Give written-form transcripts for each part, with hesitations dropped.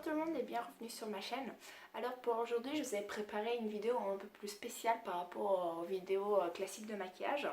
tout le monde et bienvenue sur ma chaîne. Alors pour aujourd'hui je vous ai préparé une vidéo un peu plus spéciale par rapport aux vidéos classiques de maquillage.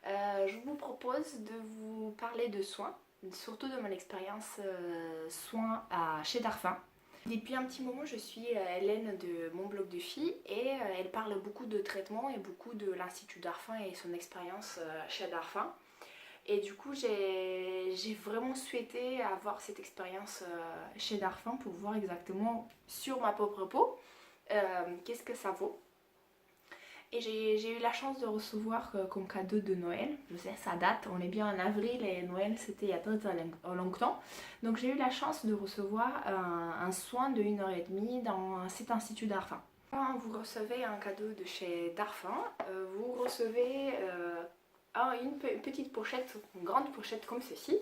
Je vous propose de vous parler de soins, surtout de mon expérience soins chez Darphin. Depuis un petit moment je suis Hélène de mon blog de filles et elle parle beaucoup de traitements et beaucoup de l'Institut Darphin et son expérience chez Darphin. Et du coup, j'ai vraiment souhaité avoir cette expérience chez Darphin pour voir exactement sur ma propre peau qu'est-ce que ça vaut. Et j'ai eu la chance de recevoir comme cadeau de Noël, je sais ça date, on est bien en avril et Noël c'était il y a très longtemps. Donc j'ai eu la chance de recevoir un soin de 1h30 dans cet institut Darphin. Quand vous recevez un cadeau de chez Darphin, vous recevez une petite pochette, une grande pochette comme ceci,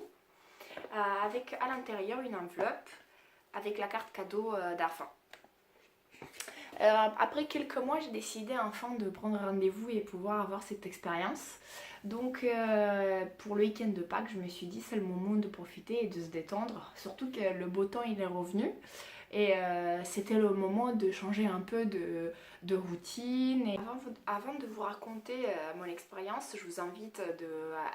avec à l'intérieur une enveloppe avec la carte cadeau Darphin. Après quelques mois, j'ai décidé enfin de prendre rendez-vous et pouvoir avoir cette expérience. Donc pour le week-end de Pâques, je me suis dit c'est le moment de profiter et de se détendre, surtout que le beau temps il est revenu. Et c'était le moment de changer un peu de routine. Et avant de vous raconter mon expérience, je vous invite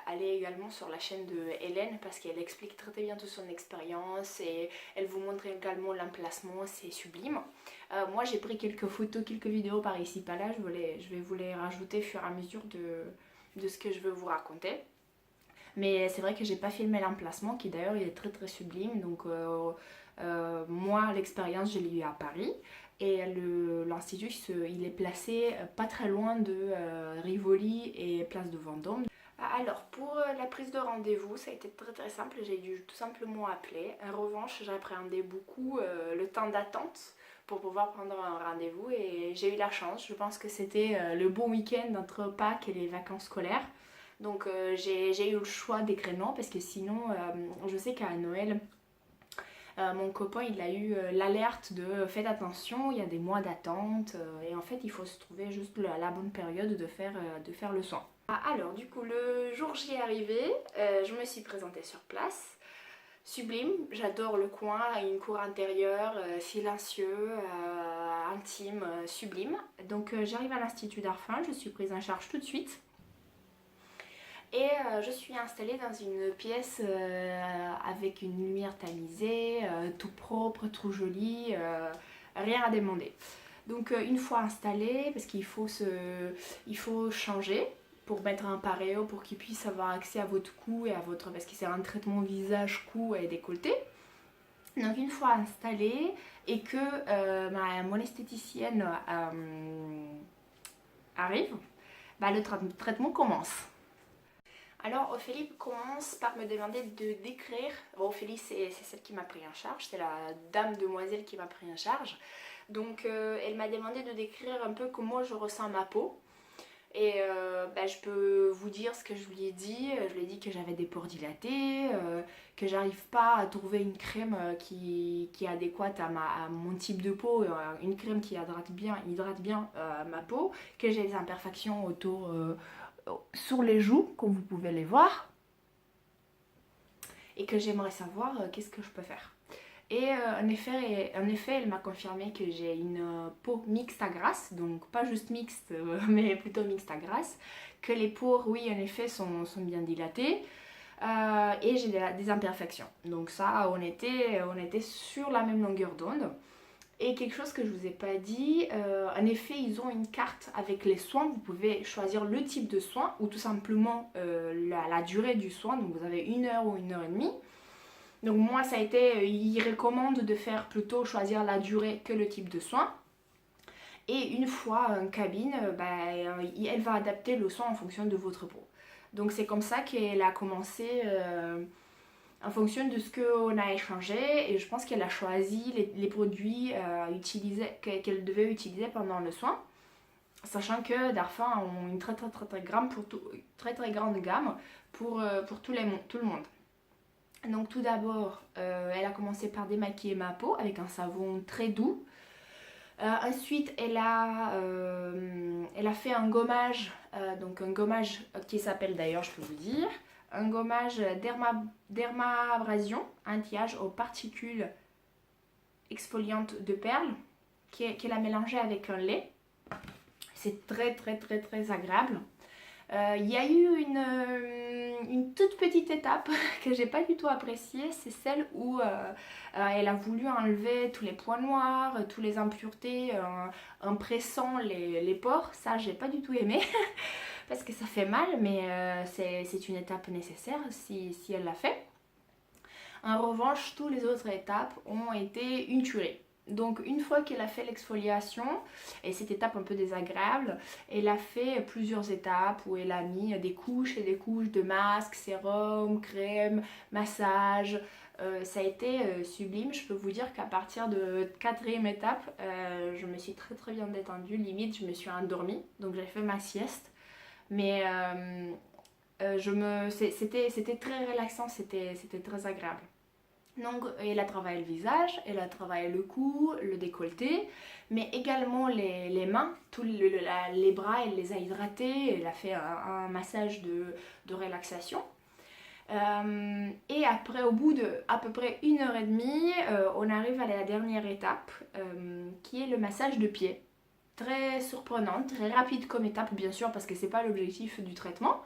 d'aller également sur la chaîne de Hélène parce qu'elle explique très bien toute son expérience et elle vous montre également l'emplacement, c'est sublime. Moi j'ai pris quelques photos, quelques vidéos par ici par là, je vais vous les rajouter au fur et à mesure de ce que je veux vous raconter. Mais c'est vrai que j'ai pas filmé l'emplacement qui d'ailleurs il est très sublime. Donc moi l'expérience je l'ai eu à Paris et l'institut il est placé pas très loin de Rivoli et place de Vendôme. Alors pour la prise de rendez-vous ça a été très simple, j'ai dû tout simplement appeler. En revanche j'appréhendais beaucoup le temps d'attente pour pouvoir prendre un rendez-vous et j'ai eu la chance. Je pense que c'était le bon week-end entre Pâques et les vacances scolaires. Donc j'ai eu le choix des créneaux parce que sinon je sais qu'à Noël mon copain il a eu l'alerte de faites attention, il y a des mois d'attente et en fait il faut se trouver juste la bonne période de faire le soin. Alors du coup le jour J est arrivé, je me suis présentée sur place. Sublime, j'adore le coin, une cour intérieure, silencieux, intime, sublime. Donc j'arrive à l'Institut Darphin, je suis prise en charge tout de suite. Et je suis installée dans une pièce avec une lumière tamisée, tout propre, tout joli, rien à demander. Donc une fois installée, parce qu'il faut changer pour mettre un paréo pour qu'il puisse avoir accès à votre cou et à votre... parce que c'est un traitement visage, cou et décolleté. Donc une fois installée et que mon esthéticienne arrive, le traitement commence. Alors Ophélie commence par me demander de décrire, Ophélie c'est celle qui m'a pris en charge, c'est la dame demoiselle qui m'a pris en charge. Donc elle m'a demandé de décrire un peu comment je ressens ma peau. Et je peux vous dire ce que je lui ai dit. Je lui ai dit que j'avais des pores dilatés, que j'arrive pas à trouver une crème qui est adéquate à mon type de peau, une crème qui hydrate bien ma peau, que j'ai des imperfections sur les joues, comme vous pouvez les voir, et que j'aimerais savoir qu'est-ce que je peux faire. Et en effet, elle m'a confirmé que j'ai une peau mixte à grasse, donc pas juste mixte, mais plutôt mixte à grasse, que les pores, oui, en effet, sont bien dilatés, et j'ai des imperfections. Donc ça, on était sur la même longueur d'onde. Et quelque chose que je vous ai pas dit, en effet ils ont une carte avec les soins, vous pouvez choisir le type de soin ou tout simplement la durée du soin, donc vous avez 1 heure ou 1h30. Donc moi ça a été, ils recommandent de faire plutôt choisir la durée que le type de soin. Et une fois en cabine, elle va adapter le soin en fonction de votre peau. Donc c'est comme ça qu'elle a commencé... en fonction de ce qu'on a échangé, et je pense qu'elle a choisi les produits qu'elle devait utiliser pendant le soin, sachant que Darphin ont une très grande gamme pour tout le monde. Donc tout d'abord, elle a commencé par démaquiller ma peau avec un savon très doux. Ensuite, elle a fait un gommage, donc un gommage qui s'appelle d'ailleurs, je peux vous dire, un gommage dermabrasion, anti-âge aux particules exfoliante de perles qu'elle a mélangée avec un lait. C'est très agréable. Il y a eu une toute petite étape que j'ai pas du tout appréciée, c'est celle où elle a voulu enlever tous les points noirs, toutes les impuretés en pressant les pores. Ça, j'ai pas du tout aimé parce que ça fait mal, mais c'est une étape nécessaire si elle l'a fait. En revanche, toutes les autres étapes ont été une tuerie. Donc une fois qu'elle a fait l'exfoliation, et cette étape un peu désagréable, elle a fait plusieurs étapes où elle a mis des couches et des couches de masque, sérum, crème, massage. Ça a été sublime. Je peux vous dire qu'à partir de 4e étape, je me suis très bien détendue. Limite, je me suis endormie. Donc j'ai fait ma sieste. Mais c'était très relaxant, c'était très agréable. Donc elle a travaillé le visage, elle a travaillé le cou, le décolleté, mais également les mains, les bras, elle les a hydratés, elle a fait un massage de relaxation. Et après, au bout de à peu près 1h30, on arrive à la dernière étape, qui est le massage de pied. Très surprenante, très rapide comme étape bien sûr parce que c'est pas l'objectif du traitement.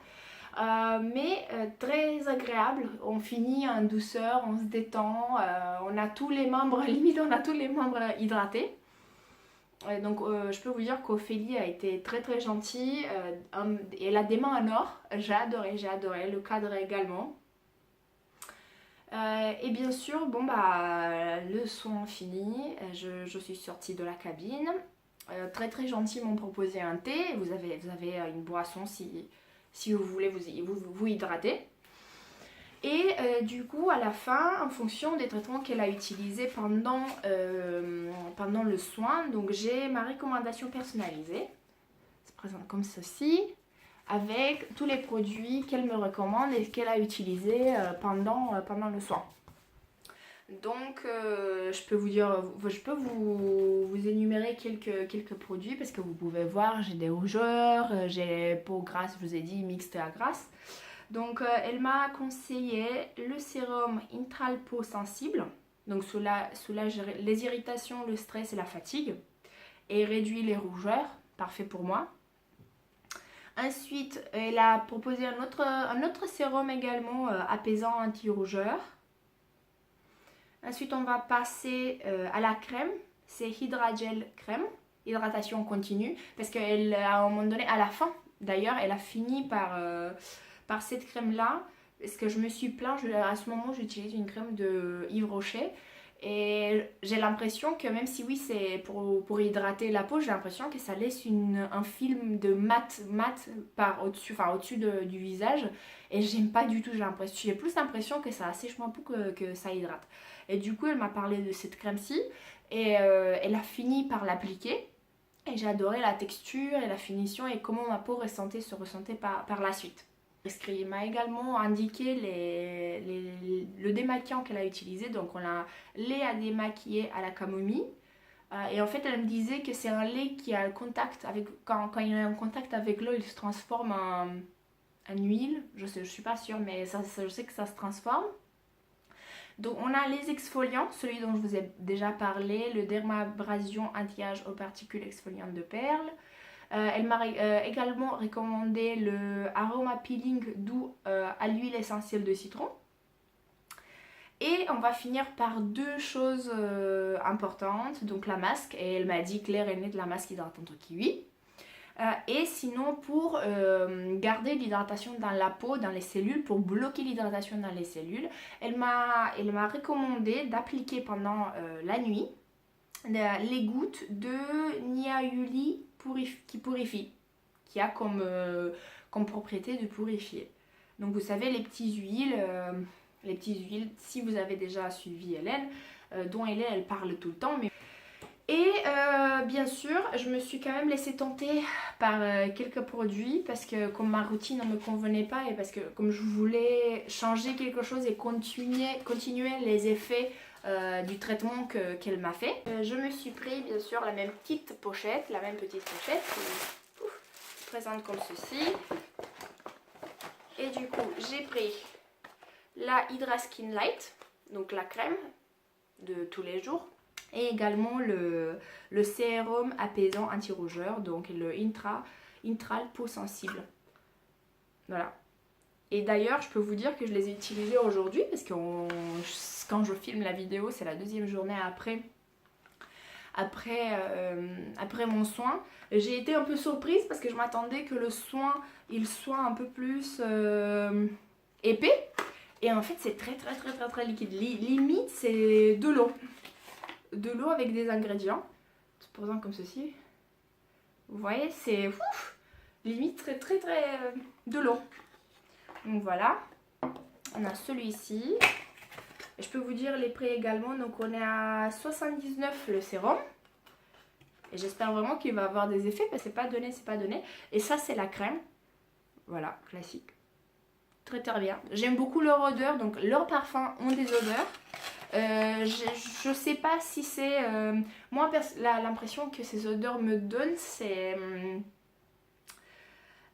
Mais très agréable, on finit en douceur, on se détend, on a tous les membres, limite on a tous les membres hydratés. Donc je peux vous dire qu'Ophélie a été très gentille, elle a des mains en or, j'ai adoré, le cadre également. Et bien sûr, bon bah le soin fini, je suis sortie de la cabine. Très gentil, m'ont proposé un thé, vous avez une boisson si vous voulez vous hydrater. Et du coup, à la fin, en fonction des traitements qu'elle a utilisés pendant le soin, donc j'ai ma recommandation personnalisée. Ça se présente comme ceci, avec tous les produits qu'elle me recommande et qu'elle a utilisés pendant le soin. Donc je peux vous énumérer quelques produits parce que vous pouvez voir, j'ai des rougeurs, j'ai peau grasse, je vous ai dit mixte à grasse. Donc elle m'a conseillé le sérum Intral Peau Sensible, donc soulage les irritations, le stress et la fatigue et réduit les rougeurs, parfait pour moi. Ensuite elle a proposé un autre sérum également apaisant anti-rougeur. Ensuite, on va passer à la crème. C'est Hydra-Gel Crème, hydratation continue. Parce qu'à un moment donné, à la fin, d'ailleurs, elle a fini par cette crème-là. Parce que je me suis plaint, à ce moment, j'utilise une crème de Yves Rocher. Et j'ai l'impression que même si oui, c'est pour hydrater la peau, j'ai l'impression que ça laisse un film de mat au-dessus du visage. Et j'aime pas du tout, j'ai plus l'impression que ça assèche ma peau que ça hydrate. Et du coup, elle m'a parlé de cette crème-ci et elle a fini par l'appliquer. Et j'ai adoré la texture et la finition et comment ma peau se ressentait par la suite. Il m'a également indiqué le démaquillant qu'elle a utilisé. Donc on a lait à démaquiller à la camomille. Et en fait, elle me disait que c'est un lait qui a le contact avec, quand il est en contact avec l'eau, il se transforme en huile. Je suis pas sûre, mais je sais que ça se transforme. Donc on a les exfoliants, celui dont je vous ai déjà parlé, le Dermabrasion anti-âge aux particules exfoliantes de perles. Elle m'a également recommandé le Aroma Peeling doux à l'huile essentielle de citron. Et on va finir par deux choses importantes, donc la masque, et elle m'a dit clair et net de la masque hydratante au kiwi. Et sinon pour garder l'hydratation dans la peau, dans les cellules, pour bloquer l'hydratation dans les cellules, elle m'a recommandé d'appliquer pendant la nuit les gouttes de Niaouli qui purifie, qui a comme propriété de purifier. Donc vous savez les petites huiles, si vous avez déjà suivi Hélène, dont elle parle tout le temps, mais... Et bien sûr, je me suis quand même laissée tenter par quelques produits parce que comme ma routine ne me convenait pas et parce que comme je voulais changer quelque chose et continuer les effets du traitement qu'elle m'a fait, je me suis pris bien sûr la même petite pochette qui se présente comme ceci. Et du coup, j'ai pris la Hydra Skin Light, donc la crème de tous les jours. Et également le sérum apaisant anti-rougeur, donc le Intral peau sensible. Voilà. Et d'ailleurs, je peux vous dire que je les ai utilisés aujourd'hui parce que quand je filme la vidéo, c'est la deuxième journée après mon soin. J'ai été un peu surprise parce que je m'attendais que le soin, il soit un peu plus épais. Et en fait, c'est très liquide. Limite, c'est de l'eau. De l'eau avec des ingrédients. Supposons comme ceci. Vous voyez, c'est limite très de l'eau. Donc voilà. On a celui-ci. Je peux vous dire les prix également. Donc on est à 79 le sérum. Et j'espère vraiment qu'il va avoir des effets parce que c'est pas donné. Et ça c'est la crème. Voilà, classique. Très bien. J'aime beaucoup leur odeur. Donc leurs parfums ont des odeurs. Je sais pas si c'est... moi l'impression que ces odeurs me donnent c'est...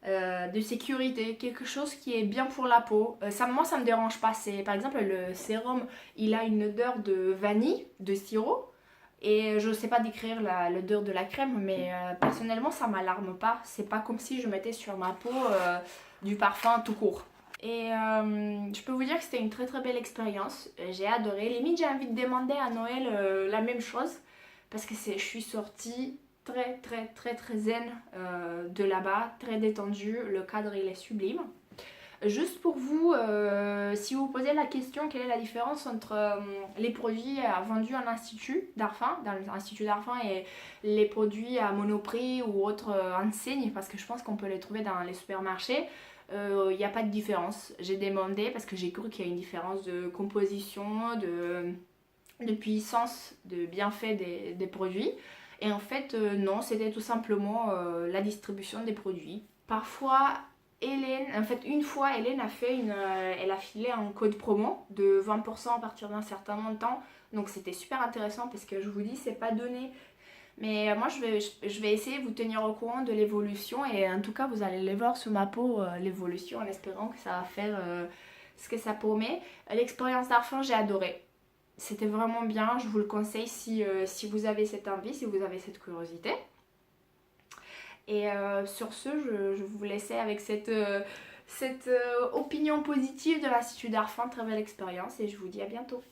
de sécurité, quelque chose qui est bien pour la peau. Moi ça me dérange pas. Par exemple le sérum, il a une odeur de vanille, de sirop. Et je sais pas décrire l'odeur de la crème, mais personnellement ça m'alarme pas. C'est pas comme si je mettais sur ma peau du parfum tout court. Et je peux vous dire que c'était une très belle expérience. J'ai adoré. Limite j'ai envie de demander à Noël la même chose. Parce que je suis sortie très zen de là-bas, très détendue, le cadre il est sublime. Juste pour vous, si vous posez la question quelle est la différence entre les produits vendus en institut d'Arfin, dans l'institut d'Arfin, et les produits à Monoprix ou autres enseignes, parce que je pense qu'on peut les trouver dans les supermarchés, il n'y a pas de différence. J'ai demandé parce que j'ai cru qu'il y a une différence de composition, de puissance, de bienfait des produits. Et en fait, non, c'était tout simplement la distribution des produits. Parfois, une fois, Hélène elle a filé un code promo de 20% à partir d'un certain montant. Donc c'était super intéressant parce que je vous dis, c'est pas donné. Mais moi, je vais essayer de vous tenir au courant de l'évolution. Et en tout cas, vous allez les voir sur ma peau, l'évolution, en espérant que ça va faire ce que ça promet. L'expérience d'Arfin, j'ai adoré. C'était vraiment bien, je vous le conseille si vous avez cette envie, si vous avez cette curiosité. Et sur ce, je vais vous laisser avec cette opinion positive de l'Institut d'Arfin, très belle expérience et je vous dis à bientôt.